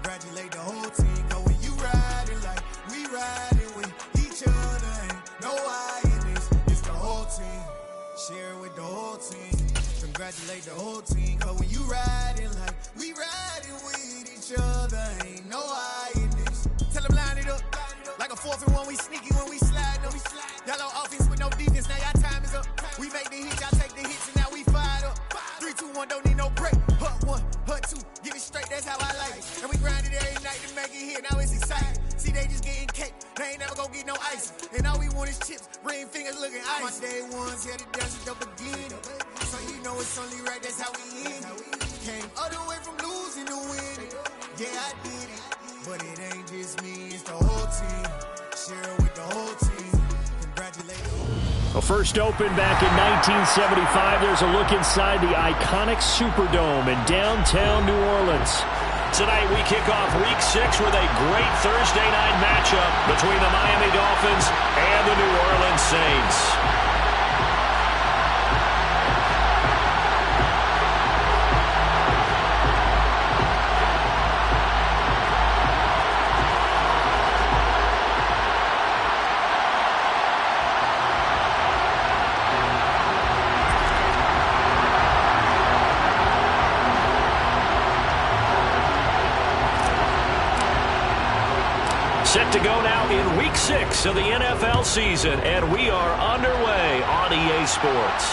Congratulate the whole team, cause when you riding like we riding with each other, ain't no I in this, it's the whole team. Share it with the whole team. Congratulate the whole team, cause when you riding like we riding with each other, ain't no I in this. Tell them line it up, like a 4th and 1, we sneaky when we slide up. Y'all on offense with no defense, now y'all time is up. We make the hits, y'all take the hits, and now we fired up. 3, 2, 1, don't need no break. Hut 1, hut 2, get it straight, that's how I like it. And we grind it every night to make it hit, now it's exciting. See, they just getting cake, they ain't never gonna get no ice. And all we want is chips, ring fingers looking ice. My day ones, yeah, the dance is the beginning. So you know it's only right, that's how we end. Came all the way from losing to winning. Yeah, I did it, but it ain't just me, it's the whole team. Share it with the whole team. Congratulations. Well, first opened back in 1975. There's a look inside the iconic Superdome in downtown New Orleans. Tonight we kick off Week 6 with a great Thursday night matchup between the Miami Dolphins and the New Orleans Saints. Set to go now in Week 6 of the NFL season, and we are underway on EA Sports.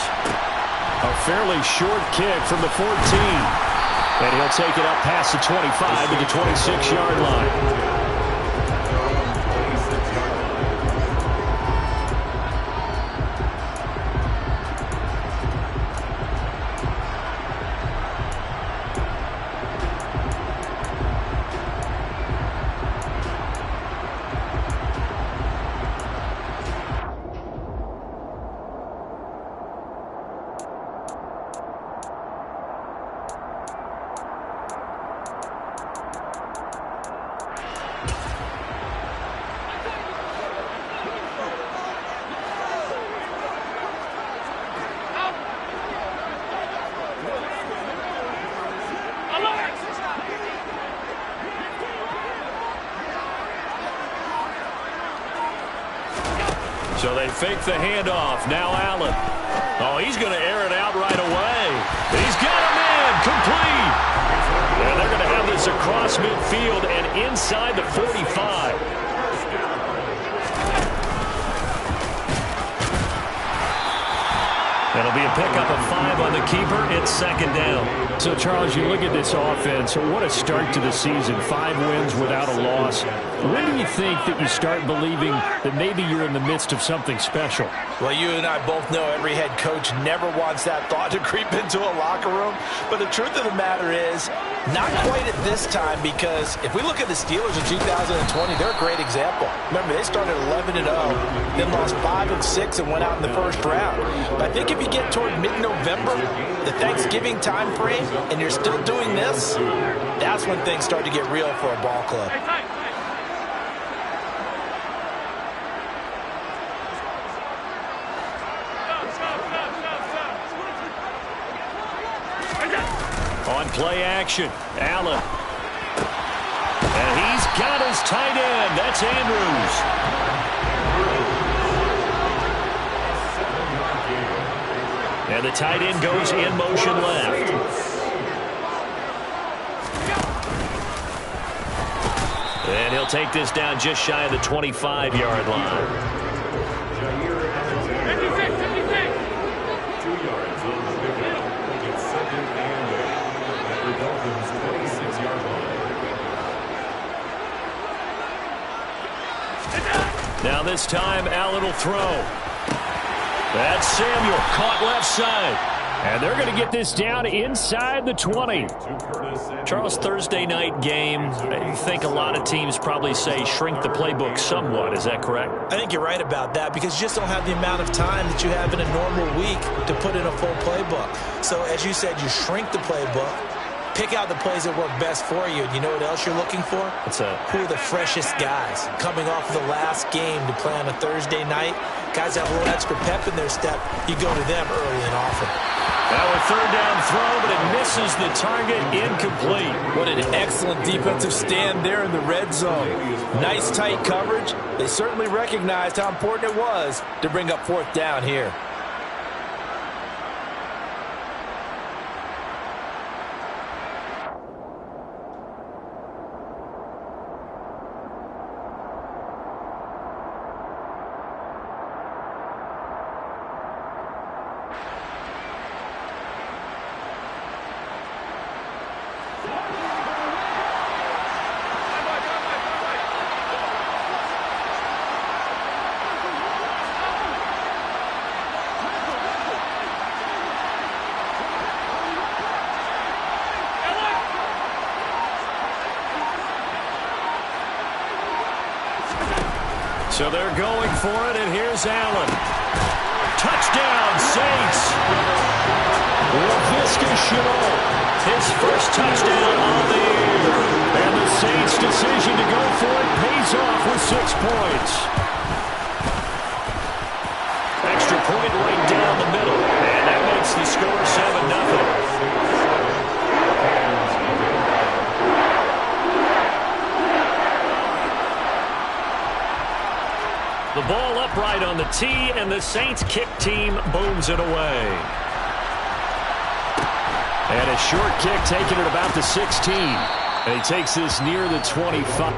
A fairly short kick from the 14. And he'll take it up past the 25 to the 26-yard line. So they fake the handoff. Now Allen. Oh, he's going to air it out right away. He's got him in. Complete. And they're going to have this across midfield and inside the 45. That'll be a pickup of 5 on the keeper. It's second down. So, Charles, you look at this offense. What a start to the season. 5 wins without a loss. When do you think that you start believing that maybe you're in the midst of something special? Well, you and I both know every head coach never wants that thought to creep into a locker room. But the truth of the matter is, not quite at this time, because if we look at the Steelers in 2020, they're a great example. Remember, they started 11-0, then lost 5 of 6 and went out in the first round. But I think if you get toward mid-November, the Thanksgiving time frame, and you're still doing this, that's when things start to get real for a ball club. On play action, Allen. And he's got his tight end. That's Andrews. And the tight end goes in motion left. And he'll take this down just shy of the 25-yard line. Now this time, Allen will throw. That's Samuel, caught left side. And they're going to get this down inside the 20. Charles, Thursday night game, I think a lot of teams probably say shrink the playbook somewhat. Is that correct? I think you're right about that, because you just don't have the amount of time that you have in a normal week to put in a full playbook. So as you said, you shrink the playbook, pick out the plays that work best for you. And you know what else you're looking for? Who are the freshest guys coming off the last game to play on a Thursday night? Guys have a little extra pep in their step. You go to them early and often. Now a third down throw, but it misses the target, incomplete. What an excellent defensive stand there in the red zone. Nice tight coverage. They certainly recognized how important it was to bring up fourth down here. So they're going for it, and here's Allen. Touchdown, Saints. Laviska Shenault, his first touchdown on the year. And the Saints' decision to go for it pays off with 6 points. Extra point right down the middle, and that makes the score 7-0. The ball upright on the tee, and the Saints kick team booms it away. And a short kick taken at about the 16. And he takes this near the 25.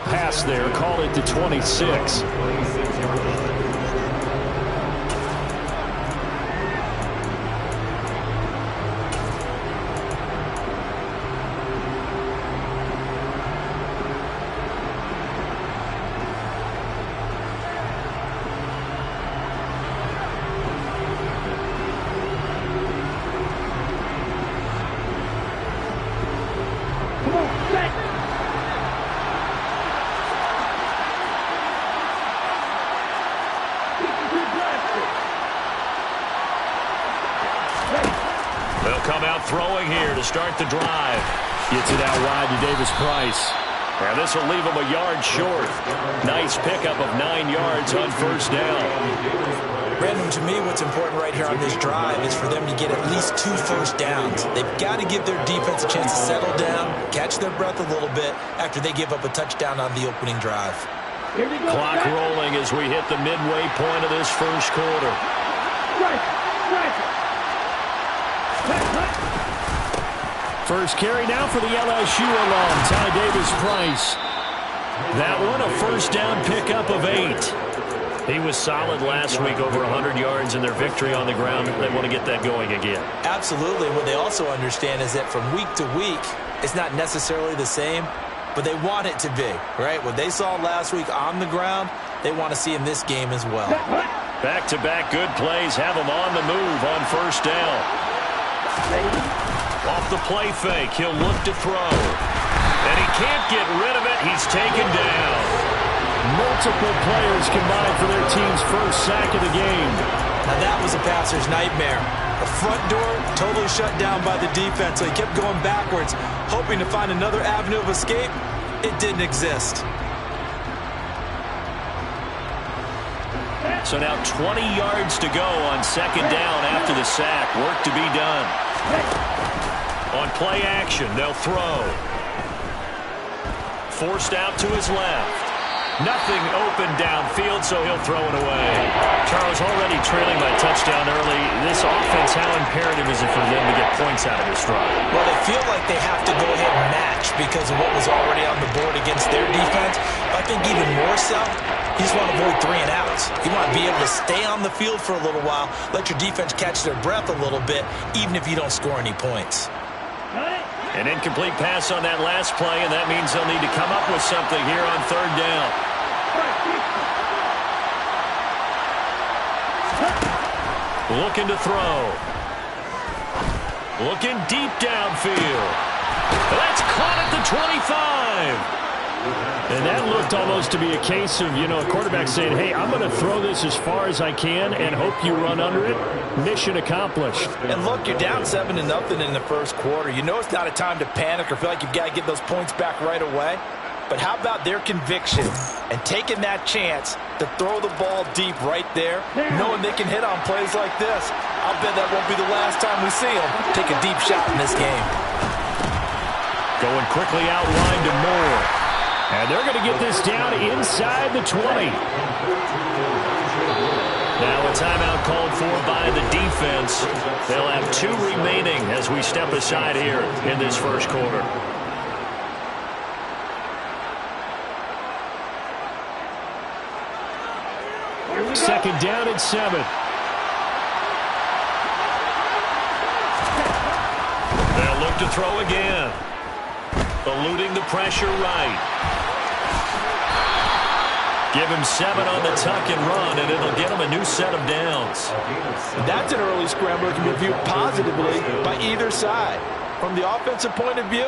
Pass there, call it to 26. Come out throwing here to start the drive. Gets it out wide to Davis Price. And this will leave him a yard short. Nice pickup of 9 yards on first down. Brandon, to me, what's important right here on this drive is for them to get at least 2 first downs. They've got to give their defense a chance to settle down, catch their breath a little bit after they give up a touchdown on the opening drive. Clock rolling as we hit the midway point of this first quarter. First carry now for the LSU alum, Ty Davis Price. That one, a first down pickup of 8. He was solid last week, over 100 yards in their victory on the ground. They want to get that going again. Absolutely. What they also understand is that from week to week, it's not necessarily the same, but they want it to be, right? What they saw last week on the ground, they want to see in this game as well. Back-to-back good plays have him on the move on first down. Off the play fake, he'll look to throw. And he can't get rid of it. He's taken down. Multiple players combined for their team's first sack of the game. Now that was a passer's nightmare. The front door totally shut down by the defense, so he kept going backwards, hoping to find another avenue of escape. It didn't exist. So now 20 yards to go on second down after the sack. Work to be done. On play action, they'll throw. Forced out to his left. Nothing open downfield, so he'll throw it away. Charles, already trailing by touchdown early. This offense, how imperative is it for them to get points out of this drive? Well, they feel like they have to go ahead and match because of what was already on the board against their defense. But I think even more so, you just want to avoid 3 and outs. You want to be able to stay on the field for a little while, let your defense catch their breath a little bit, even if you don't score any points. An incomplete pass on that last play, and that means they'll need to come up with something here on third down. Looking to throw. Looking deep downfield. That's caught at the 25. And that looked almost to be a case of, a quarterback saying, hey, I'm going to throw this as far as I can and hope you run under it. Mission accomplished. And look, you're down 7-0 in the first quarter. You know it's not a time to panic or feel like you've got to get those points back right away. But how about their conviction and taking that chance to throw the ball deep right there, knowing they can hit on plays like this? I'll bet that won't be the last time we see them take a deep shot in this game. Going quickly out wide to Moore. And they're going to get this down inside the 20. Now a timeout called for by the defense. They'll have 2 remaining as we step aside here in this first quarter. Second down and 7. They'll look to throw again. Eluding the pressure right. Give him 7 on the tuck and run, and it'll get him a new set of downs. That's an early scramble that can be viewed positively by either side. From the offensive point of view,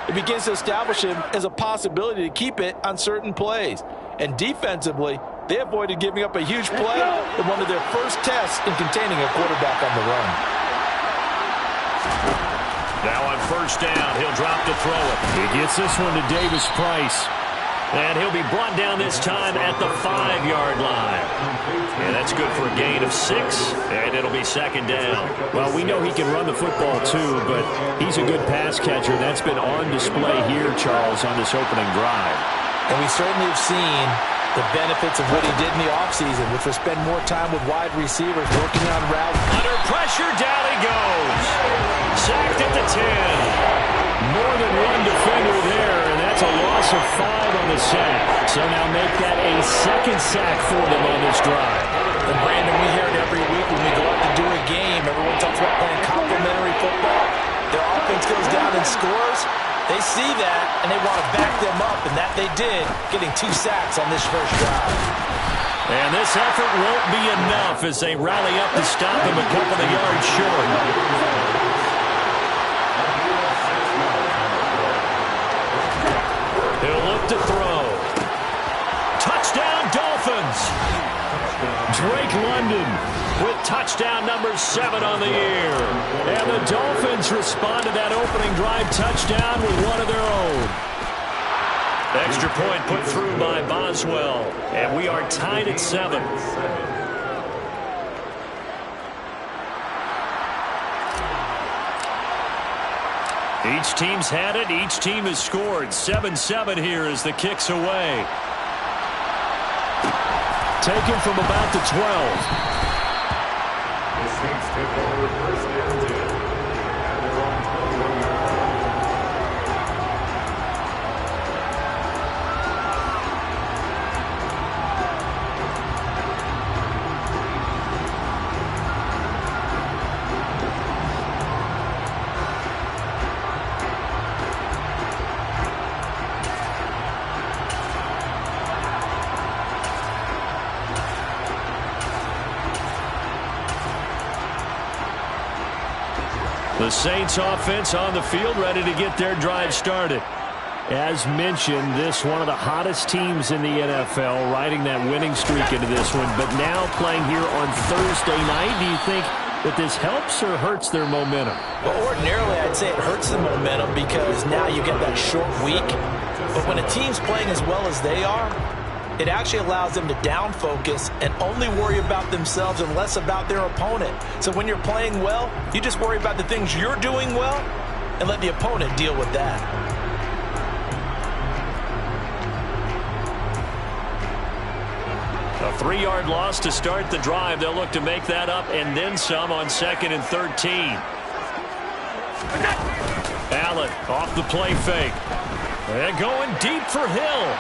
it begins to establish him as a possibility to keep it on certain plays. And defensively, they avoided giving up a huge play in one of their first tests in containing a quarterback on the run. Now on first down, he'll drop to throw it. He gets this one to Davis Price. And he'll be brought down this time at the 5-yard line. And that's good for a gain of 6, and it'll be second down. Well, we know he can run the football too, but he's a good pass catcher. That's been on display here, Charles, on this opening drive. And we certainly have seen the benefits of what he did in the offseason, which was spend more time with wide receivers working on routes. Under pressure, down he goes. Sacked at the 10. More than one defender there, and that's a loss of 5 on the sack. So now make that a second sack for them on this drive. And Brandon, we hear it every week when we go out to do a game. Everyone talks about playing complementary football. Their offense goes down and scores. They see that, and they want to back them up, and that they did, getting 2 sacks on this first drive. And this effort won't be enough as they rally up to stop him a couple of yards short. He'll look to throw. Touchdown, Dolphins. Drake London with touchdown number 7 on the year. And the Dolphins respond to that opening drive touchdown with one of their own. Extra point put through by Boswell. And we are tied at 7. Each team's had it. Each team has scored. 7-7 here as the kick's away. Taken from about the 12. The Saints take over first and 10. The Saints offense on the field, ready to get their drive started. As mentioned, this one of the hottest teams in the NFL, riding that winning streak into this one, but now playing here on Thursday night. Do you think that this helps or hurts their momentum? Well, ordinarily, I'd say it hurts the momentum because now you get that short week. But when a team's playing as well as they are, it actually allows them to down focus and only worry about themselves and less about their opponent. So when you're playing well, you just worry about the things you're doing well and let the opponent deal with that. A 3-yard loss to start the drive. They'll look to make that up and then some on 2nd and 13. Allen off the play fake. And going deep for Hill.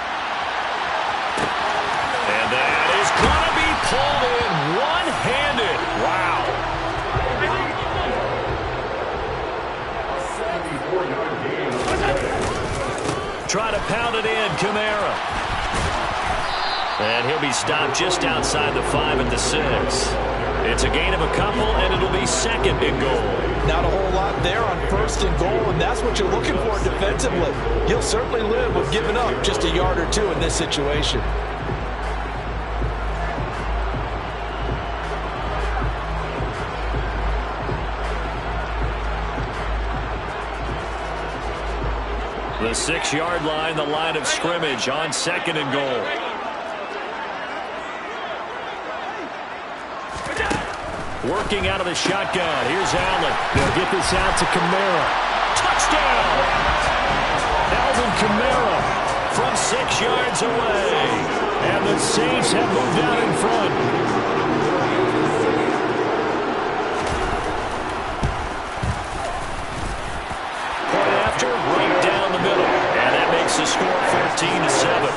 And that is going to be pulled in one-handed. Wow. A 74-yard gain. try to pound it in. Kamara. And he'll be stopped just outside the 5 at the 6. It's a gain of a couple, and it'll be 2nd and goal. Not a whole lot there on 1st and goal, and that's what you're looking for defensively. You'll certainly live with giving up just a yard or 2 in this situation. The 6-yard line, the line of scrimmage on 2nd and goal. Working out of the shotgun. Here's Allen. They'll get this out to Kamara. Touchdown! Alvin Kamara from 6 yards away. And the Saints have moved out in front. Point after, right down the middle. And that makes the score 14-7.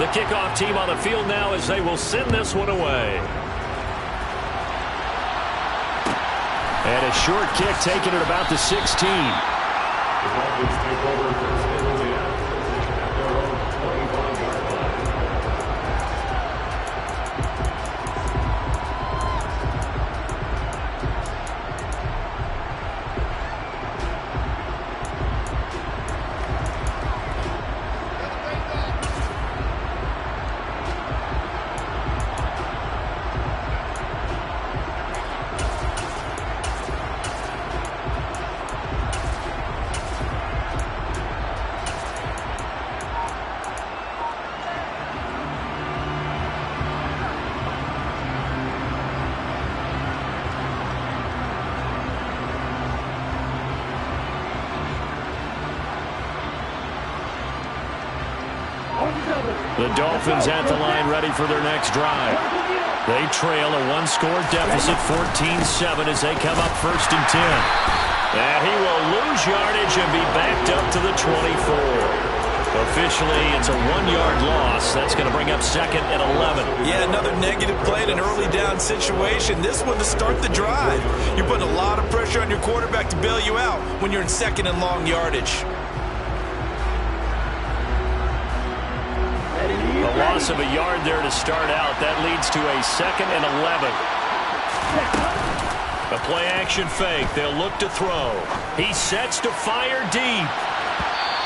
The kickoff team on the field now as they will send this one away. And a short kick taken at about the 16. The Dolphins take over 1st and 10 at their own 25-yard line. The Dolphins at the line ready for their next drive. They trail a 1-score deficit 14-7 as they come up 1st and 10. And he will lose yardage and be backed up to the 24. Officially, it's a 1-yard loss. That's going to bring up 2nd and 11. Yeah, another negative play in an early down situation. This one to start the drive. You're putting a lot of pressure on your quarterback to bail you out when you're in 2nd and long yardage. A loss of a yard there to start out. That leads to a 2nd and 11. A play-action fake. They'll look to throw. He sets to fire deep.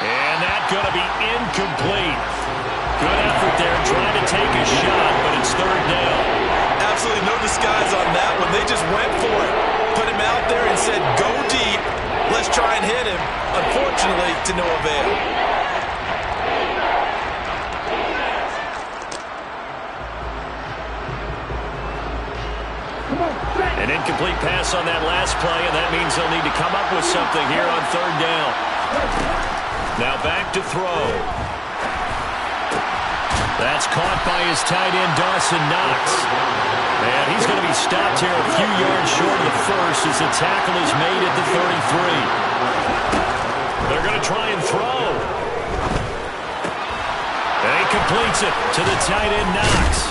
And that's going to be incomplete. Good effort there trying to take a shot, but it's 3rd down. Absolutely no disguise on that one. They just went for it. Put him out there and said, go deep. Let's try and hit him. Unfortunately, to no avail. An incomplete pass on that last play, and that means they'll need to come up with something here on 3rd down. Now back to throw. That's caught by his tight end, Dawson Knox. And he's going to be stopped here a few yards short of the first as the tackle is made at the 33. They're going to try and throw. And he completes it to the tight end, Knox.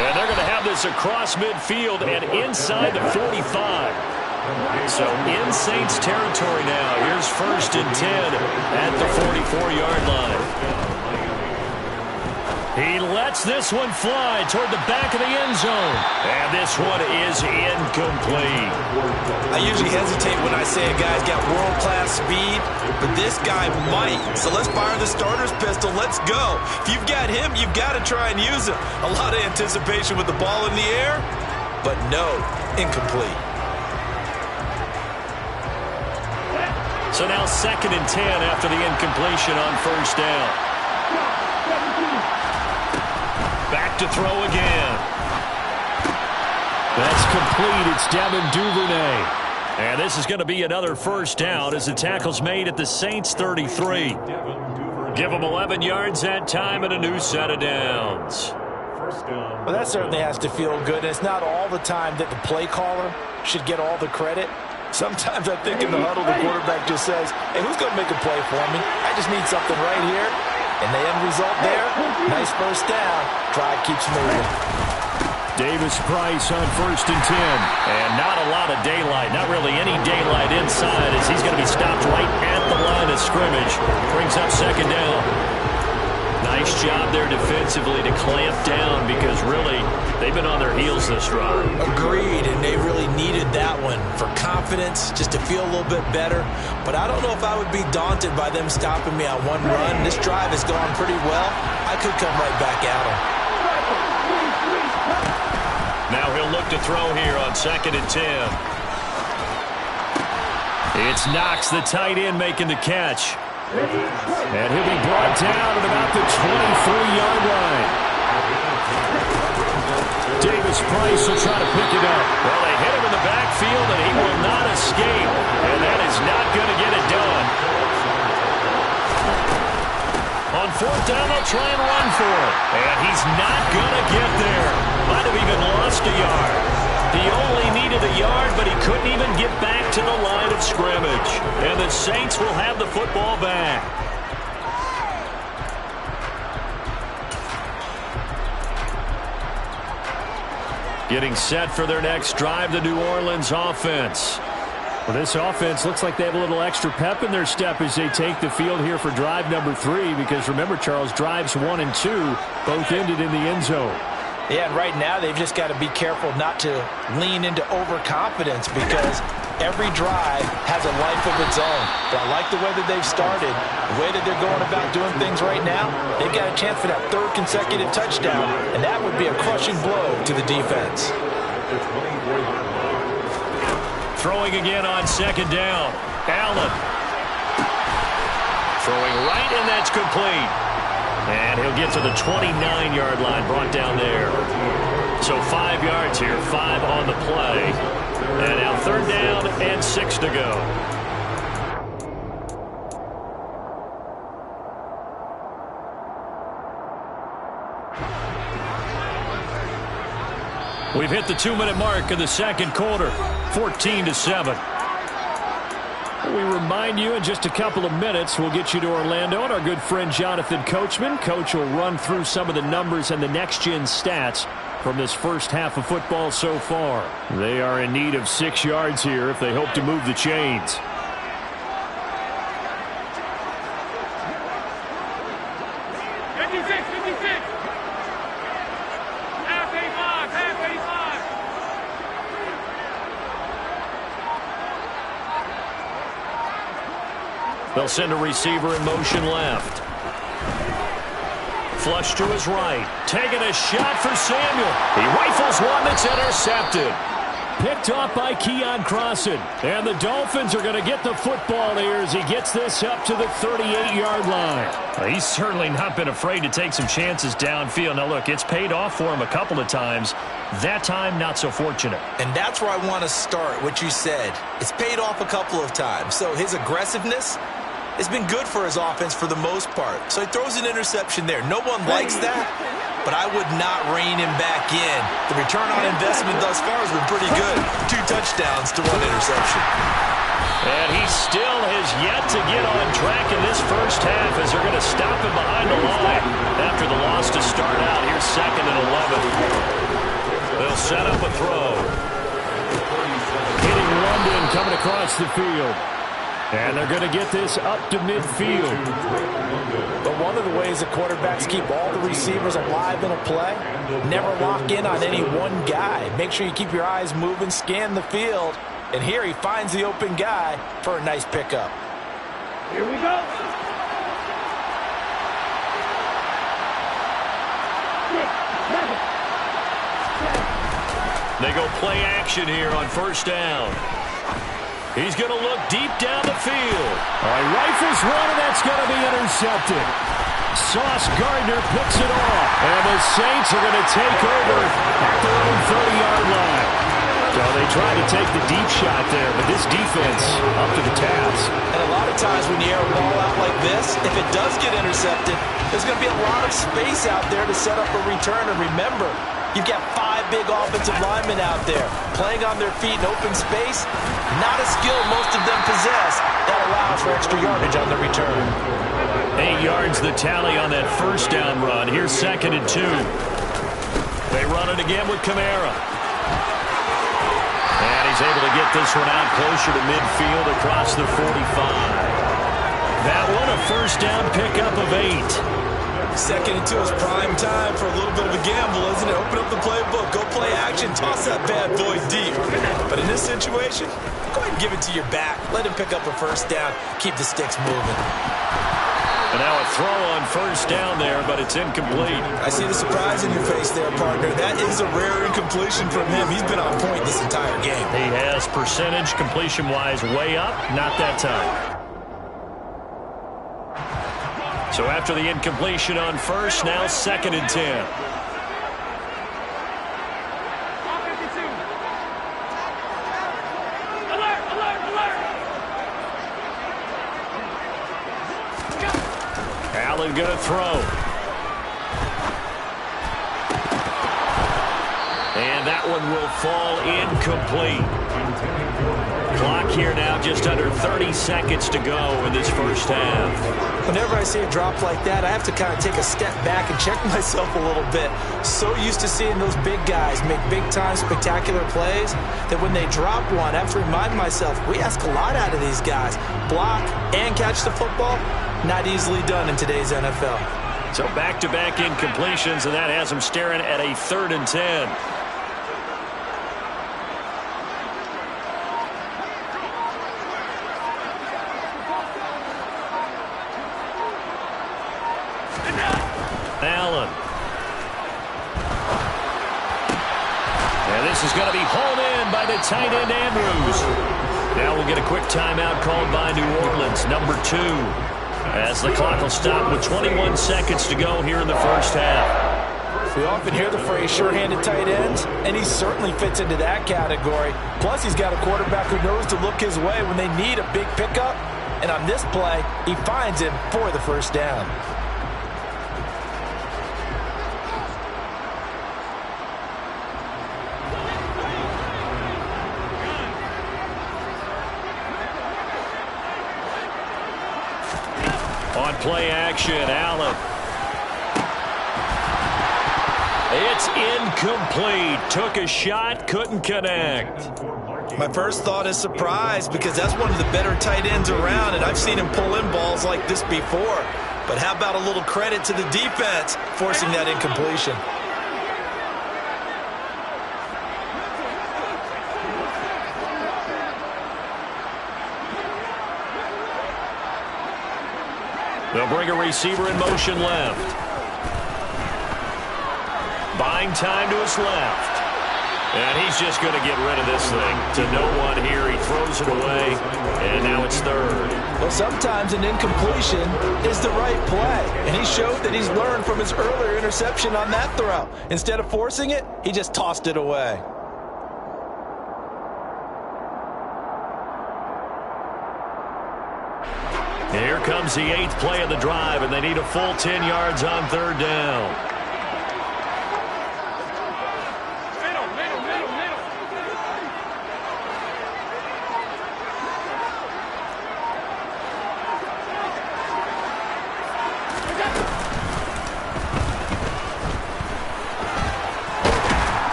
And they're going to have this across midfield and inside the 45. So in Saints territory now. Here's 1st and 10 at the 44-yard line. He lets this one fly toward the back of the end zone. And this one is incomplete. I usually hesitate when I say a guy's got world-class speed, but this guy might. So let's fire the starter's pistol. Let's go. If you've got him, you've got to try and use him. A lot of anticipation with the ball in the air, but no, incomplete. So now 2nd and 10 after the incompletion on 1st down. Back to throw again. That's complete. It's Devin Duvernay. And this is going to be another 1st down as the tackle's made at the Saints 33. Give them 11 yards that time and a new set of downs. Well, that certainly has to feel good. And it's not all the time that the play caller should get all the credit. Sometimes I think in the huddle, the quarterback just says, hey, who's going to make a play for me? I just need something right here. And the end result there, nice 1st down. Drive keeps moving. Davis-Price on 1st and 10. And not a lot of daylight, not really any daylight inside, as he's going to be stopped right at the line of scrimmage. Brings up 2nd down. Nice job there defensively to clamp down, because really they've been on their heels this drive. Agreed, and they really needed that one for confidence, just to feel a little bit better. But I don't know if I would be daunted by them stopping me on one run. This drive has gone pretty well. I could come right back at them. Now he'll look to throw here on 2nd and 10. It's Knox, the tight end, making the catch. And he'll be brought down at about the 23-yard line. Davis-Price will try to pick it up. Well, they hit him in the backfield, and he will not escape. And that is not going to get it done. On 4th down, they'll try and run for it. And he's not going to get there. Might have even lost a yard. He only needed a yard, but he couldn't even get back to the line of scrimmage. And the Saints will have the football back. Getting set for their next drive, the New Orleans offense. Well, this offense looks like they have a little extra pep in their step as they take the field here for drive number 3, because remember, Charles, drives 1 and 2 both ended in the end zone. Yeah, and right now they've just got to be careful not to lean into overconfidence, because every drive has a life of its own. But I like the way that they've started, the way that they're going about doing things right now. They've got a chance for that 3rd consecutive touchdown, and that would be a crushing blow to the defense. Throwing again on 2nd down. Allen. Throwing right, and that's complete. And he'll get to the 29-yard line, brought down there. So 5 yards here, 5 on the play. And now 3rd down and 6 to go. We've hit the 2-minute mark of the 2nd quarter, 14-7. We remind you in just a couple of minutes we'll get you to Orlando and our good friend Jonathan Coachman. Coach will run through some of the numbers and the next-gen stats from this first half of football so far. They are in need of 6 yards here if they hope to move the chains. They'll send a receiver in motion left. Flush to his right. Taking a shot for Samuel. He rifles one that's intercepted. Picked off by Keon Crossan. And the Dolphins are going to get the football here as he gets this up to the 38-yard line. Well, he's certainly not been afraid to take some chances downfield. Now, look, it's paid off for him a couple of times. That time, not so fortunate. And that's where I want to start, what you said. It's paid off a couple of times. So his aggressiveness has been good for his offense for the most part. So he throws an interception there. No one likes that, but I would not rein him back in. The return on investment thus far has been pretty good. 2 touchdowns to 1 interception. And he still has yet to get on track in this first half, as they're going to stop him behind the line after the loss to start out. Here's 2nd and 11. They'll set up a throw. Hitting London coming across the field. And they're going to get this up to midfield. But one of the ways the quarterbacks keep all the receivers alive in a play, never lock in on any one guy. Make sure you keep your eyes moving, scan the field. And here he finds the open guy for a nice pickup. Here we go. They go play action here on 1st down. He's going to look deep down the field. All right, rifles one, and that's going to be intercepted. Sauce Gardner picks it off. And the Saints are going to take over at their own 30-yard line. So they tried to take the deep shot there, but this defense up to the task. And a lot of times when you air a ball out like this, if it does get intercepted, there's going to be a lot of space out there to set up a return. And remember, you've got 5 big offensive linemen out there playing on their feet in open space. Not a skill most of them possess that allows for extra yardage on the return. 8 yards the tally on that 1st down run. Here's 2nd and 2. They run it again with Kamara. And he's able to get this one out closer to midfield across the 45. That one a first down pickup of 8. Second into his prime time for a little bit of a gamble, isn't it? Open up the playbook, go play action, toss that bad boy deep. But in this situation, go ahead and give it to your back. Let him pick up a first down. Keep the sticks moving. And now a throw on first down there, but it's incomplete. I see the surprise in your face there, partner. That is a rare incompletion from him. He's been on point this entire game. He has percentage completion-wise way up, not that time. So after the incompletion on first, now 2nd and 10. Allen going to throw. And that one will fall incomplete. Clock here now just under 30 seconds to go in this first half. Whenever I see a drop like that, I have to kind of take a step back and check myself a little bit. So used to seeing those big guys make big-time spectacular plays that when they drop one, I have to remind myself, we ask a lot out of these guys. Block and catch the football, not easily done in today's NFL. So back-to-back incompletions, and that has them staring at a 3rd and 10. Allen. And this is going to be hauled in by the tight end Andrews. Now we'll get a quick timeout called by New Orleans, number 2, as the clock will stop with 21 seconds to go here in the first half. We often hear the phrase sure-handed tight ends, and he certainly fits into that category. Plus, he's got a quarterback who knows to look his way when they need a big pickup. And on this play, he finds him for the first down. On play action, Allen. It's incomplete. Took a shot, couldn't connect. My first thought is surprise because that's one of the better tight ends around, and I've seen him pull in balls like this before. But how about a little credit to the defense forcing that incompletion? They'll bring a receiver in motion left. Buying time to his left. And he's just going to get rid of this thing. To no one here. He throws it away. And now it's 3rd. Well, sometimes an incompletion is the right play. And he showed that he's learned from his earlier interception on that throw. Instead of forcing it, he just tossed it away. Here comes the 8th play of the drive, and they need a full 10 yards on 3rd down.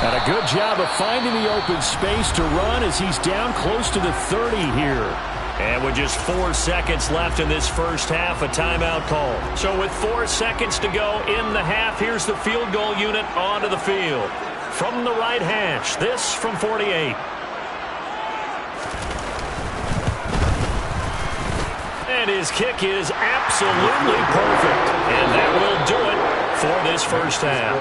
And a good job of finding the open space to run as he's down close to the 30 here. And with just 4 seconds left in this first half, a timeout call. So with 4 seconds to go in the half, here's the field goal unit onto the field. From the right hash, this from 48. And his kick is absolutely perfect. And that will do it for this first half.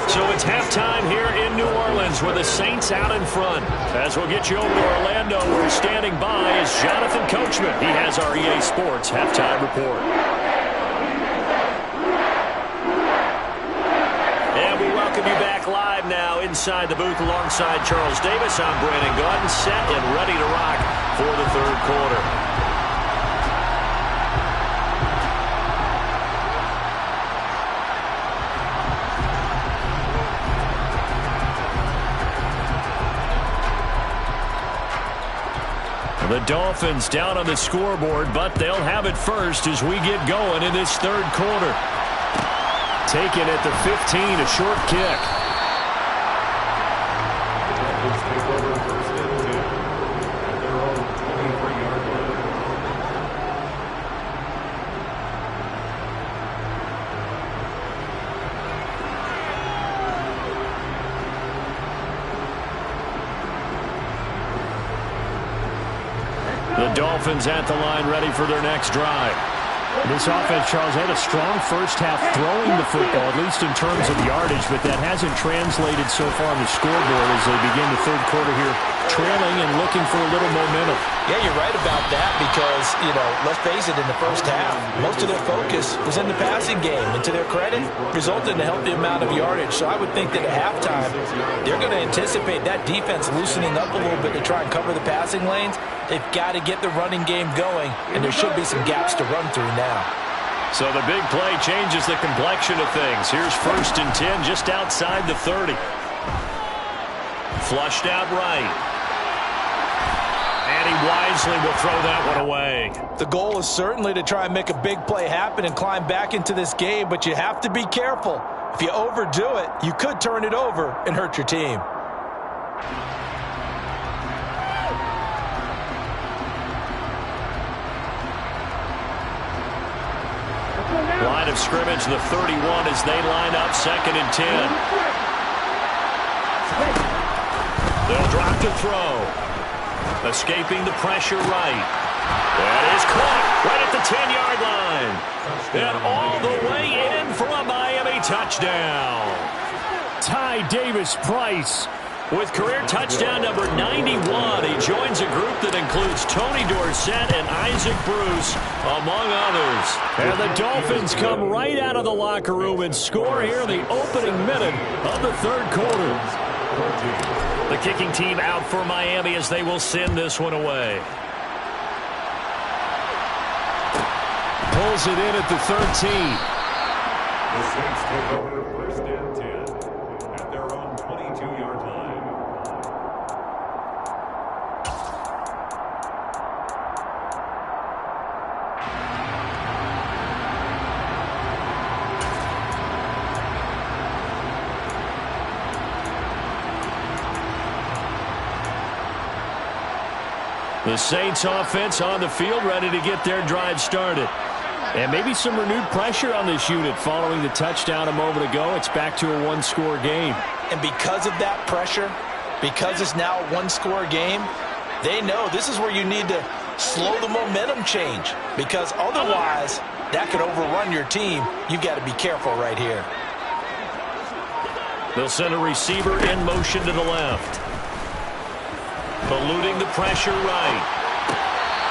So it's halftime here in New Orleans with the Saints out in front. As we'll get you over to Orlando, where standing by is Jonathan Coachman. He has our EA Sports halftime report. And we welcome you back live now inside the booth alongside Charles Davis. I'm Brandon Gaudin, set and ready to rock for the 3rd quarter. The Dolphins down on the scoreboard, but they'll have it first as we get going in this 3rd quarter. taken at the 15, a short kick. The Dolphins take over first and 10 at their own 23-yard line. The Dolphins at the line, ready for their next drive. This offense, Charles, had a strong first half throwing the football, at least in terms of yardage, but that hasn't translated so far on the scoreboard as they begin the third quarter here, trailing and looking for a little momentum. Yeah, you're right about that because, let's face it, in the first half, most of their focus was in the passing game. And to their credit, resulted in a healthy amount of yardage. So I would think that at halftime, they're going to anticipate that defense loosening up a little bit to try and cover the passing lanes. They've got to get the running game going, and there should be some gaps to run through now. So the big play changes the complexion of things. Here's first and 10 just outside the 30. Flushed out right. And he wisely will throw that one away. The goal is certainly to try and make a big play happen and climb back into this game, but you have to be careful. If you overdo it, you could turn it over and hurt your team. Line of scrimmage, the 31 as they line up, second and 10. They'll drop to throw. Escaping the pressure right. That is caught right at the 10-yard line. And all the way in for a Miami touchdown. Ty Davis-Price. With career touchdown number 91, he joins a group that includes Tony Dorsett and Isaac Bruce, among others. And the Dolphins come right out of the locker room and score here in the opening minute of the third quarter. The kicking team out for Miami as they will send this one away. Pulls it in at the 13. The Saints take over first and 10 at their own 22-yard line. The Saints offense on the field, ready to get their drive started. And maybe some renewed pressure on this unit following the touchdown a moment ago. It's back to a one-score game. And because of that pressure, because it's now a one-score game, they know this is where you need to slow the momentum change. Because otherwise, that could overrun your team. You've got to be careful right here. They'll send a receiver in motion to the left. Eluding the pressure right.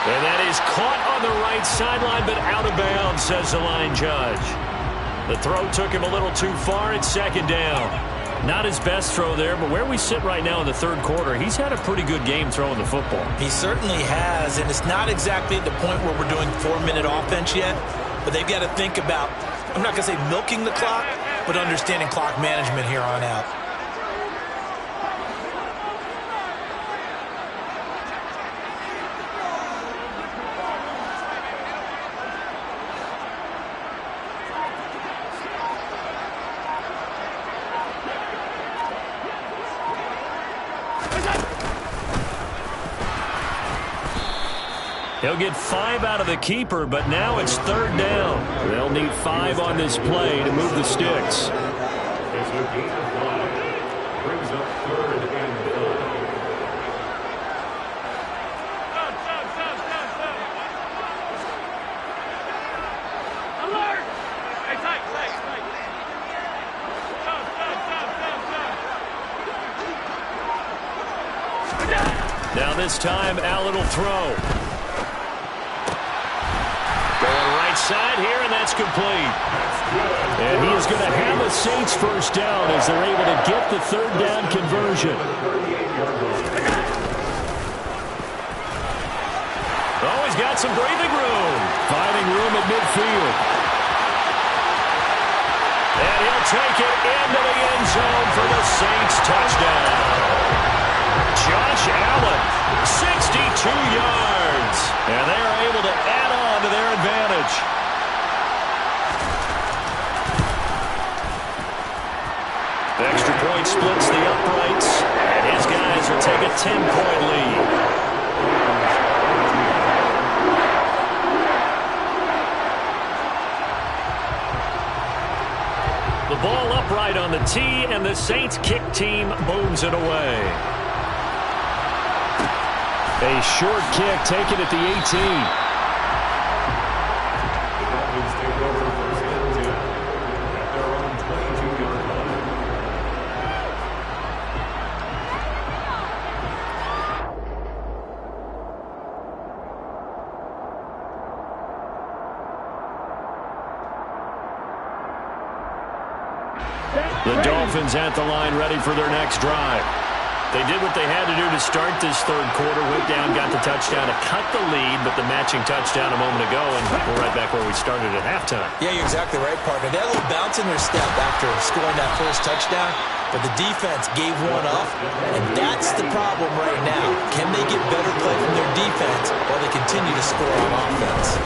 And that is caught on the right sideline, but out of bounds, says the line judge. The throw took him a little too far. It's second down. Not his best throw there, but where we sit right now in the third quarter, he's had a pretty good game throwing the football. He certainly has, and it's not exactly at the point where we're doing 4-minute offense yet, but they've got to think about, I'm not going to say milking the clock, but understanding clock management here on out. He'll get 5 out of the keeper, but now it's third down. They'll need 5 on this play to move the sticks. It's a gain of 5. Brings up third and 5. Alert! Hey, tight. Now this time, Allen will throw. Going right side here, and that's complete. And he is going to have a Saints first down as they're able to get the third down conversion. Oh, he's got some breathing room. Finding room at midfield. And he'll take it into the end zone for the Saints touchdown. Josh Allen, 62 yards. And they are able to add on to their advantage. 10-point lead. The ball upright on the tee, and the Saints kick team booms it away. A short kick taken at the 18. The Dolphins take over first and 10 at their own 22-yard line. The Dolphins at the line, ready for their next drive. They did what they had to do to start this third quarter. Went down, got the touchdown to cut the lead, but the matching touchdown a moment ago, and we're right back where we started at halftime. Yeah, you're exactly right, partner. They had a little bounce in their step after scoring that first touchdown, but the defense gave one up, and that's the problem right now. Can they get better play from their defense while they continue to score on offense?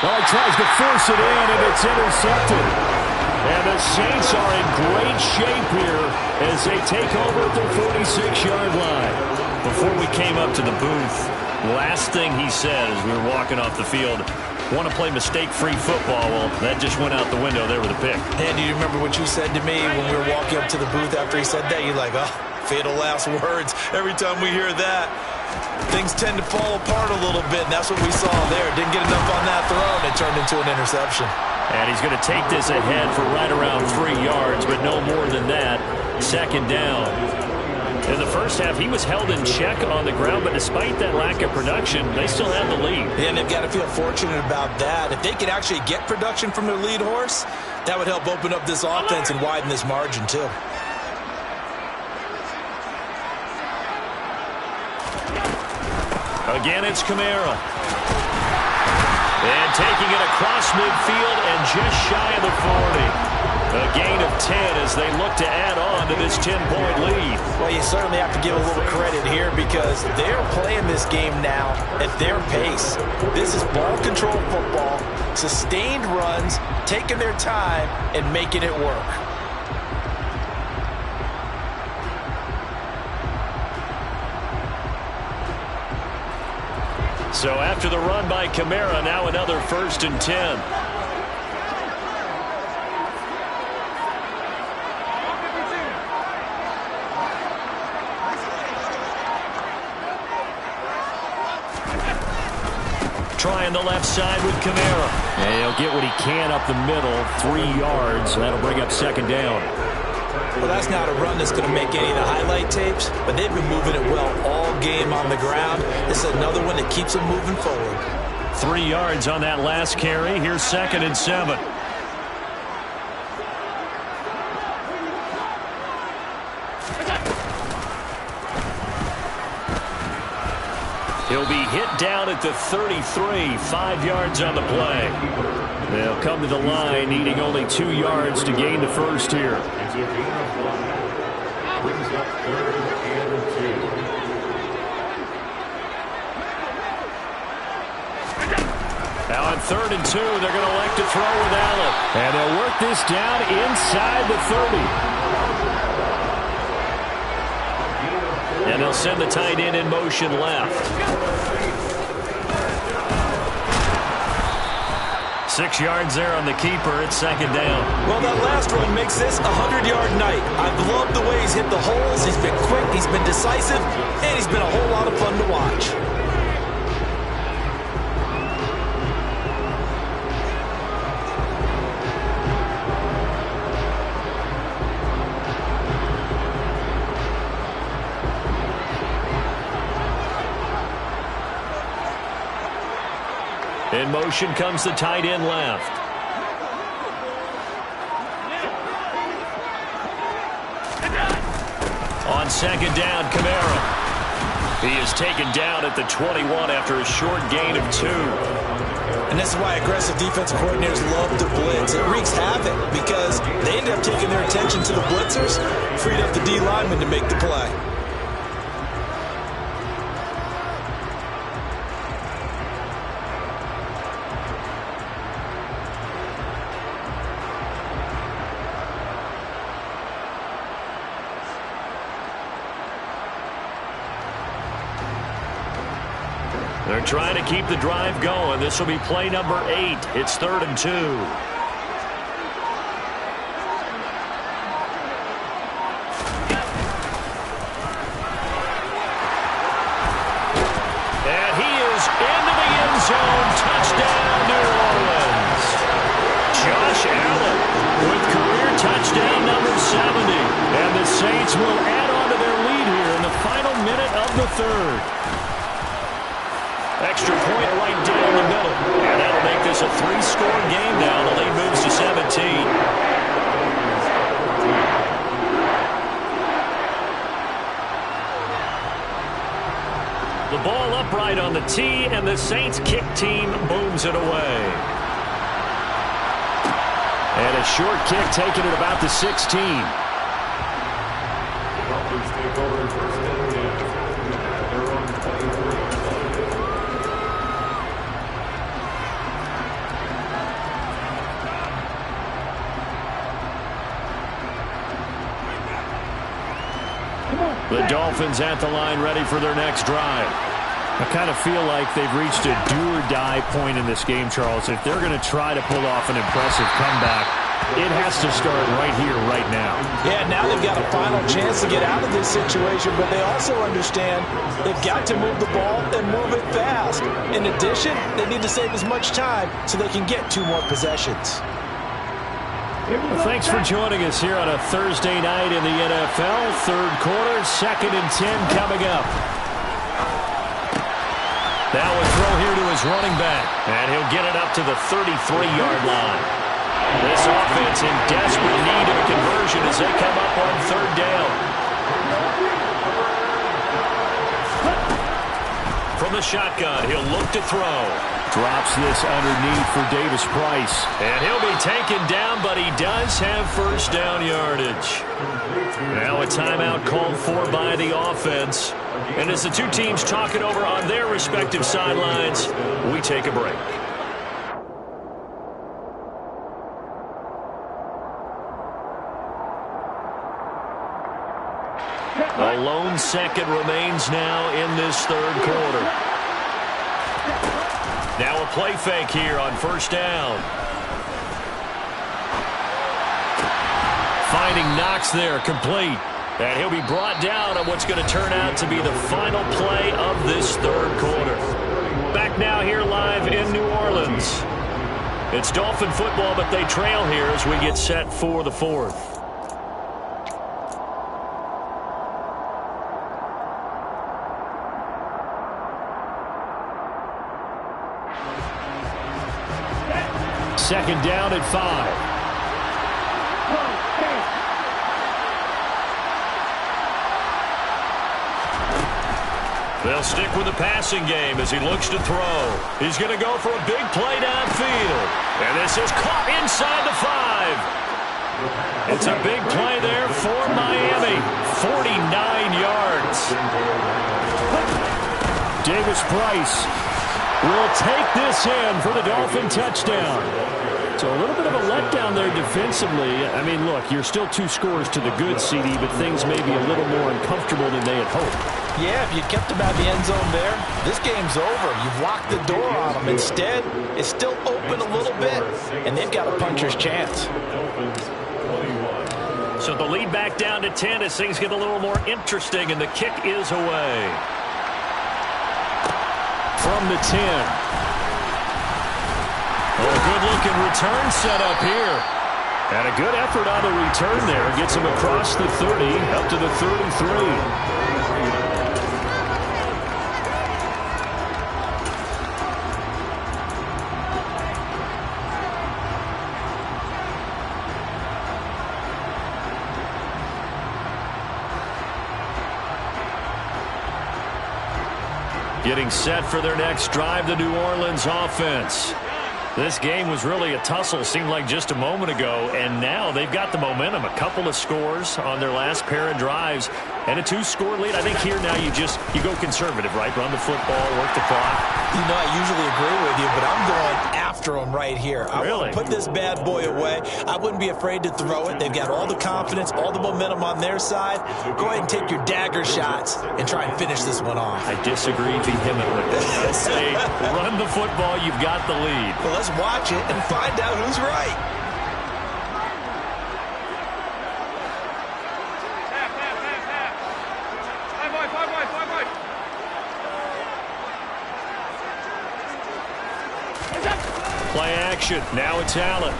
Well, he tries to force it in, and it's intercepted. And the Saints are in great shape here as they take over at their 46-yard line. Before we came up to the booth, last thing he said as we were walking off the field, want to play mistake-free football. Well, that just went out the window there with a pick. And do you remember what you said to me when we were walking up to the booth after he said that? You're like, oh, fatal last words. Every time we hear that, things tend to fall apart a little bit, and that's what we saw there. Didn't get enough on that throw, and it turned into an interception. And he's going to take this ahead for right around 3 yards, but no more than that. Second down. In the first half, he was held in check on the ground, but despite that lack of production, they still had the lead. And they've got to feel fortunate about that. If they could actually get production from their lead horse, that would help open up this offense and widen this margin, too. Again, it's Kamara. And taking it across midfield and just shy of the 40. A gain of 10 as they look to add on to this 10-point lead. Well, you certainly have to give a little credit here because they're playing this game now at their pace. This is ball control football, sustained runs, taking their time, and making it work. So after the run by Kamara, now another 1st and 10. Trying the left side with Kamara. And he'll get what he can up the middle, 3 yards, and that'll bring up second down. Well, that's not a run that's going to make any of the highlight tapes, but they've been moving it well all game on the ground. This is another one that keeps them moving forward. 3 yards on that last carry. Here's 2nd and 7. He'll be hit down at the 33, 5 yards on the play. They'll come to the line, needing only 2 yards to gain the first here. It's a gain of 1. Brings up 3rd and 2. Now on 3rd and 2, they're going to elect to throw with Allen. And they'll work this down inside the 30. And they'll send the tight end in motion left. 6 yards there on the keeper. It's 2nd down. Well, that last run makes this a 100-yard night. I've loved the way he's hit the holes. He's been quick, he's been decisive, and he's been a whole lot of fun to watch. In motion comes the tight end left. On 2nd down, Kamara. He is taken down at the 21 after a short gain of 2. And this is why aggressive defensive coordinators love to blitz. It wreaks havoc because they end up taking their attention to the blitzers, freed up the D lineman to make the play. They're trying to keep the drive going. This will be play number 8. It's 3rd and 2. And he is into the end zone. Touchdown, New Orleans. Josh Allen with career touchdown number 70. And the Saints will add on to their lead here in the final minute of the 3rd. Extra point right down the middle. And that'll make this a 3-score game now. The lead moves to 17. The ball upright on the tee, and the Saints kick team booms it away. And a short kick taken at about the 16. Dolphins take over first and 10 at their own 23. The Dolphins at the line, ready for their next drive. I kind of feel like they've reached a do-or-die point in this game, Charles. If they're going to try to pull off an impressive comeback, it has to start right here, right now. Yeah, now they've got a final chance to get out of this situation, but they also understand they've got to move the ball and move it fast. In addition, they need to save as much time so they can get 2 more possessions. Well, thanks for joining us here on a Thursday night in the NFL. 3rd quarter, 2nd and 10 coming up. Now a throw here to his running back, and he'll get it up to the 33-yard line. This offense in desperate need of a conversion as they come up on 3rd down. From the shotgun, he'll look to throw. Drops this underneath for Davis Price. And he'll be taken down, but he does have first down yardage. Now a timeout called for by the offense. And as the two teams talk it over on their respective sidelines, we take a break. A lone second remains now in this 3rd quarter. Now a play fake here on 1st down. Finding Knox there, complete. And he'll be brought down on what's going to turn out to be the final play of this 3rd quarter. Back now here live in New Orleans. It's Dolphin football, but they trail here as we get set for the 4th. Second down at 5. They'll stick with the passing game as he looks to throw. He's going to go for a big play downfield. And this is caught inside the 5. It's a big play there for Miami. 49 yards. Davis Price will take this in for the Dolphin touchdown. So a little bit of a letdown there defensively. I mean, look, you're still 2 scores to the good, CD, but things may be a little more uncomfortable than they had hoped. Yeah, if you kept them out the end zone there, this game's over. You've locked the door on them. Instead, it's still open a little bit, and they've got a puncher's chance. So the lead back down to 10 as things get a little more interesting, and the kick is away. From the 10. Oh, good-looking return set up here. And a good effort on the return there. Gets him across the 30, up to the 33. Getting set for their next drive, the New Orleans offense. This game was really a tussle, seemed like just a moment ago, and now they've got the momentum. A couple of scores on their last pair of drives, and a 2-score lead. I think here now you go conservative, right? Run the football, work the clock. You know, I usually agree with you, but I'm going after after him right here. I Really? want to put this bad boy away. I wouldn't be afraid to throw it. They've got all the confidence, all the momentum on their side. Go ahead and take your dagger shots and try and finish this one off. I disagree vehemently. I say run the football, you've got the lead. Well, let's watch it and find out who's right. Play action. Now it's Allen.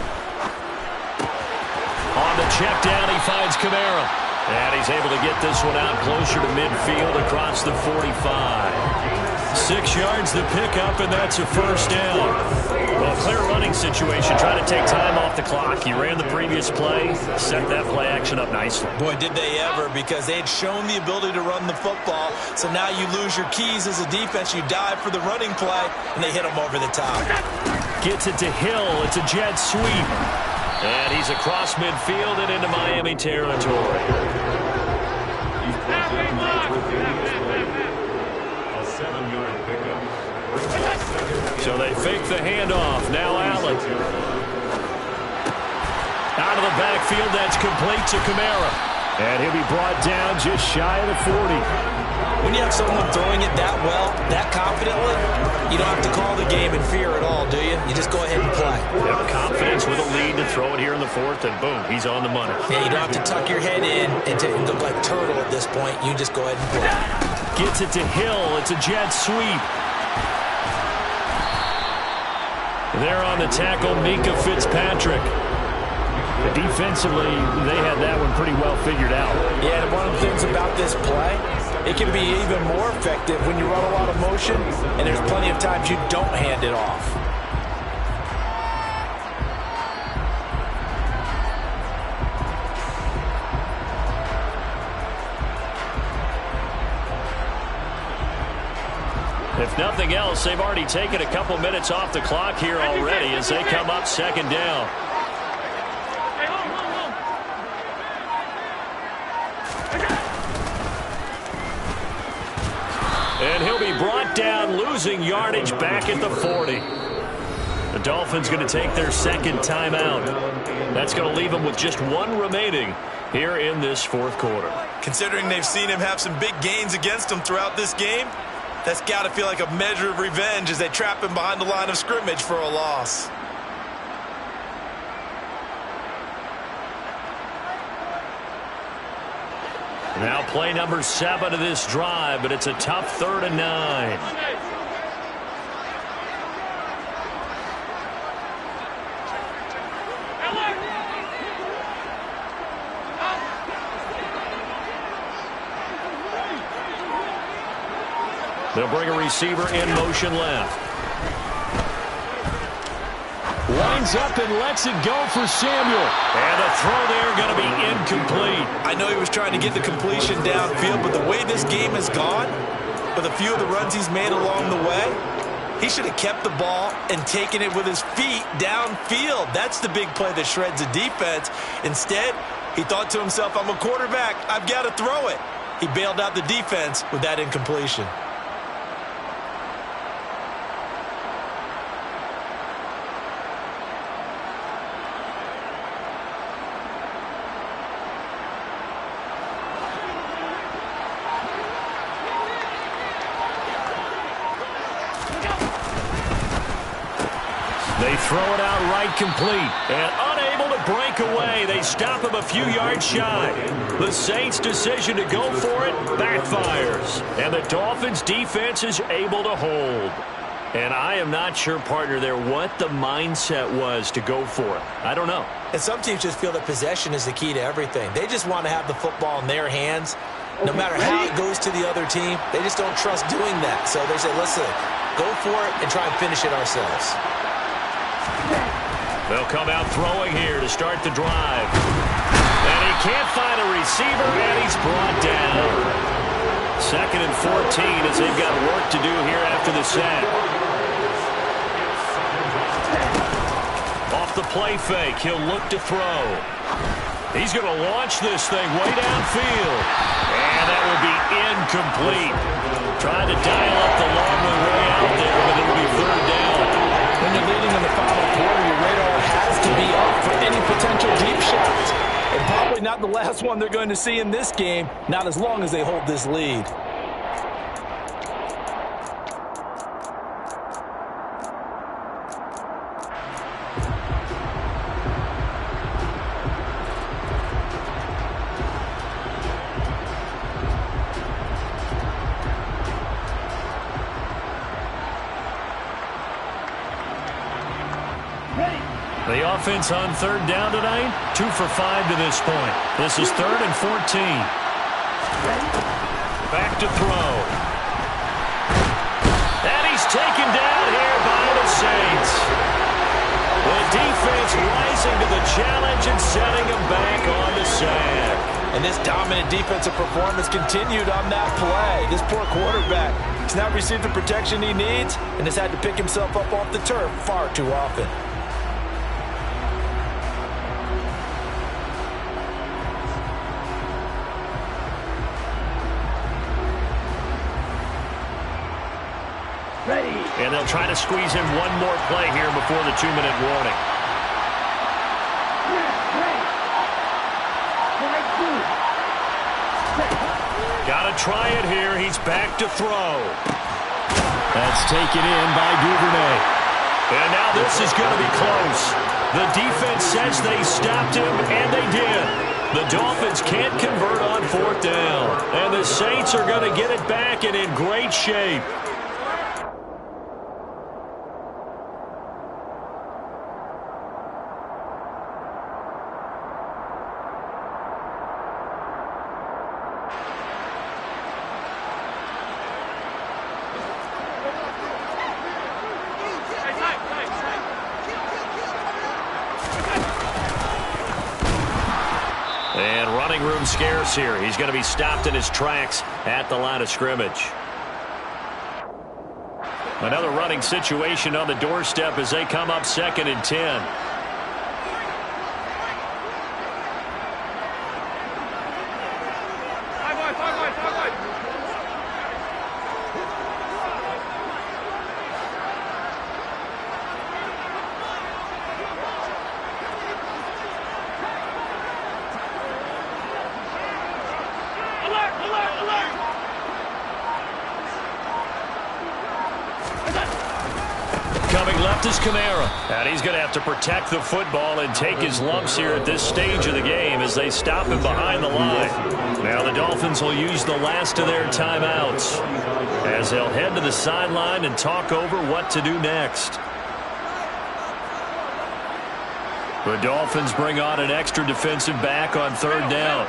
On the check down, he finds Kamara. And he's able to get this one out closer to midfield across the 45. 6 yards the pickup, and that's a first down. Well, a clear running situation. Trying to take time off the clock. He ran the previous play, set that play action up nicely. Boy, did they ever, because they had shown the ability to run the football. So now you lose your keys as a defense. You dive for the running play, and they hit him over the top. Gets it to Hill. It's a jet sweep. And he's across midfield and into Miami territory. A 7-yard pickup. So they fake the handoff. Now Allen. Out of the backfield, that's complete to Kamara. And he'll be brought down just shy of the 40. When you have someone throwing it that well, that confidently, you don't have to call the game in fear at all, do you? You just go ahead and play. Yep, confidence with a lead to throw it here in the 4th, and boom, he's on the money. Yeah, you don't have to tuck your head in and look like turtle at this point. You just go ahead and play. Gets it to Hill. It's a jet sweep. There on the tackle, Minka Fitzpatrick. Defensively, they had that one pretty well figured out. Yeah, and one of the things about this play, it can be even more effective when you run a lot of motion, and there's plenty of times you don't hand it off. If nothing else, they've already taken a couple minutes off the clock here already as they come up 2nd down. And he'll be brought down, losing yardage back at the 40. The Dolphins going to take their 2nd timeout. That's going to leave them with just 1 remaining here in this 4th quarter. Considering they've seen him have some big gains against them throughout this game, that's got to feel like a measure of revenge as they trap him behind the line of scrimmage for a loss. Now play number 7 of this drive, but it's a tough 3rd and 9. They'll bring a receiver in motion left. Winds up and lets it go for Samuel. And the throw there going to be incomplete. I know he was trying to get the completion downfield, but the way this game has gone, with a few of the runs he's made along the way, he should have kept the ball and taken it with his feet downfield. That's the big play that shreds the defense. Instead, he thought to himself, I'm a quarterback, I've got to throw it. He bailed out the defense with that incompletion. They throw it out right complete. And unable to break away. They stop him a few yards shy. The Saints' decision to go for it backfires. And the Dolphins' defense is able to hold. And I am not sure, partner, there what the mindset was to go for it. I don't know. And some teams just feel that possession is the key to everything. They just want to have the football in their hands. No matter how it goes to the other team, they just don't trust doing that. So they say, listen, go for it and try and finish it ourselves. They'll come out throwing here to start the drive. And he can't find a receiver, and he's brought down. 2nd and 14 as they've got work to do here after the sack. Off the play fake, he'll look to throw. He's going to launch this thing way downfield. And that will be incomplete. Trying to dial up the long way out there, but it'll be 3rd down. When you're leading in the foul not the last one they're going to see in this game, not as long as they hold this lead. The offense on third down tonight, 2 for 5 to this point. This is 3rd and 14. Back to throw. And he's taken down here by the Saints. The defense rising to the challenge and setting him back on the sack. And this dominant defensive performance continued on that play. This poor quarterback has not received the protection he needs and has had to pick himself up off the turf far too often. And they'll try to squeeze in one more play here before the 2-minute warning. Got to try it here. He's back to throw. That's taken in by Duvernay. And now this is going to be close. The defense says they stopped him, and they did. The Dolphins can't convert on 4th down. And the Saints are going to get it back and in great shape. And running room scarce here. He's going to be stopped in his tracks at the line of scrimmage. Another running situation on the doorstep as they come up 2nd and 10. Coming left is Kamara. And he's going to have to protect the football and take his lumps here at this stage of the game as they stop him behind the line. Now the Dolphins will use the last of their timeouts as they'll head to the sideline and talk over what to do next. The Dolphins bring on an extra defensive back on 3rd down.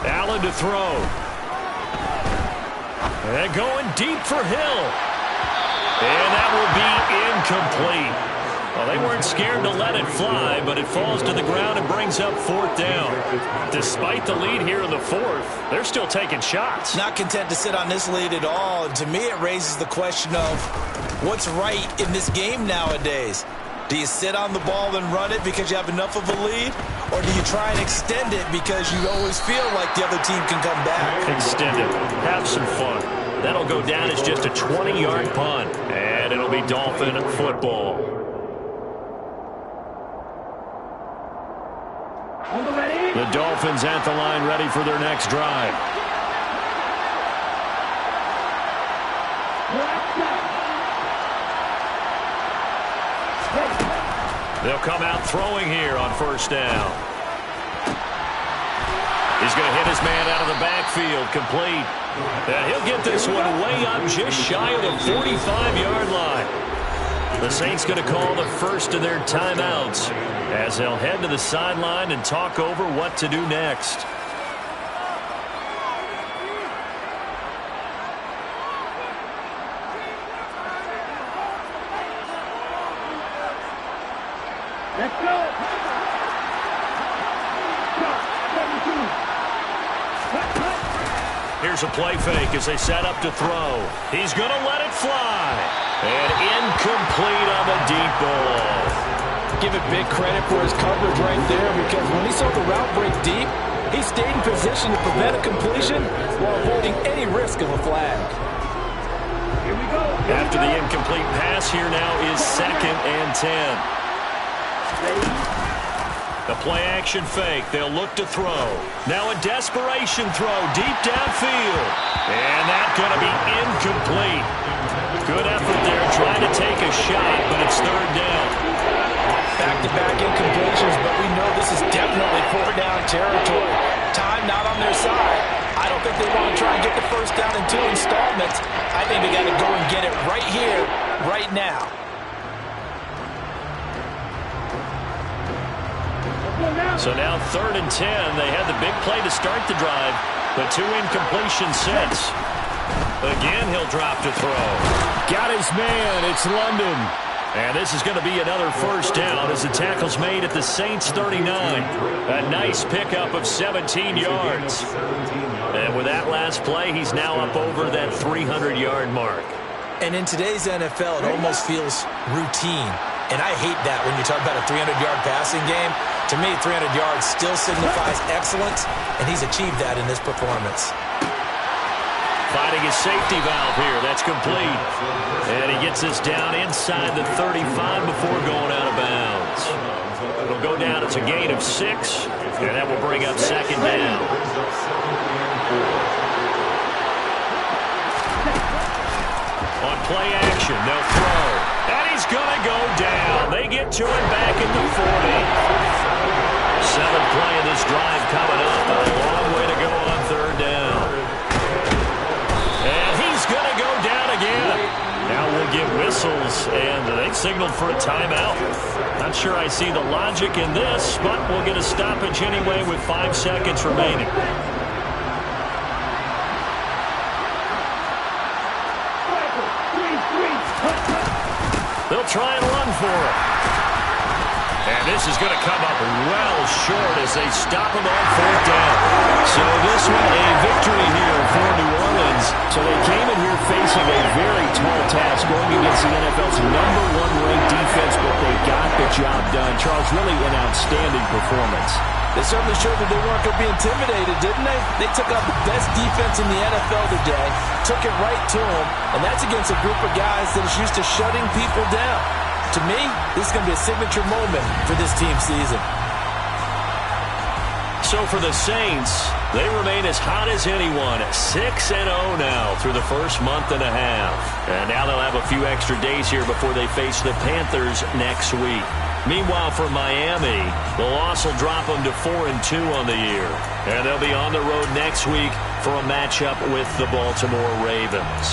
Allen to throw. And going deep for Hill. And that will be incomplete. Well, they weren't scared to let it fly, but it falls to the ground and brings up 4th down. Despite the lead here in the 4th, they're still taking shots. Not content to sit on this lead at all. And to me, it raises the question of what's right in this game nowadays. Do you sit on the ball and run it because you have enough of a lead? Or do you try and extend it because you always feel like the other team can come back? Extend it. Have some fun. That'll go down as just a 20-yard punt. And it'll be Dolphin football. The Dolphins at the line ready for their next drive. They'll come out throwing here on 1st down. He's going to hit his man out of the backfield, complete. And he'll get this one way up just shy of the 45-yard line. The Saints going to call the first of their timeouts as they'll head to the sideline and talk over what to do next. Let's go. Here's a play fake as they set up to throw. He's going to let it fly. And incomplete on the deep ball. Give it big credit for his coverage right there, because when he saw the route break deep, He stayed in position to prevent a completion while avoiding any risk of a flag. After the incomplete pass, here now is 2nd and 10. The play-action fake. They'll look to throw. Now a desperation throw deep downfield. And that's going to be incomplete. Good effort there trying to take a shot, but it's 3rd down. Back-to-back incompletions, but we know this is definitely 4th down territory. Time not on their side. I don't think they want to try and get the 1st down in 2 installments. I think they got to go and get it right here, right now. So now 3rd and 10. They had the big play to start the drive, but 2 incompletions since. Again, he'll drop to throw. Got his man. It's London. And this is going to be another 1st down as the tackle's made at the Saints 39. A nice pickup of 17 yards. And with that last play, he's now up over that 300-yard mark. And in today's NFL, it almost feels routine. And I hate that when you talk about a 300-yard passing game. To me, 300 yards still signifies excellence, and he's achieved that in this performance. Finding his safety valve here. That's complete. And he gets this down inside the 35 before going out of bounds. It'll go down. It's a gain of 6, and that will bring up 2nd down. On play action, they'll throw. And he's going to go down. They get to him back at the 40. 7th play of this drive coming up. A long way to go on 3rd down. And he's going to go down again. Now we'll get whistles, and they signaled for a timeout. Not sure I see the logic in this, but we'll get a stoppage anyway with 5 seconds remaining. They'll try and run for it. And this is going to come up well short as they stop him on 4th down. So this one a victory here for New Orleans. So they came in here facing a very tall task going against the NFL's #1 ranked defense, but they got the job done. Charles, really an outstanding performance. They certainly showed that they weren't going to be intimidated, didn't they? They took out the best defense in the NFL today, took it right to them, and that's against a group of guys that is used to shutting people down. To me, this is going to be a signature moment for this team's season. So for the Saints, they remain as hot as anyone, 6-0 now through the first month and a half. And now they'll have a few extra days here before they face the Panthers next week. Meanwhile, for Miami, the loss will drop them to 4-2 on the year. And they'll be on the road next week for a matchup with the Baltimore Ravens.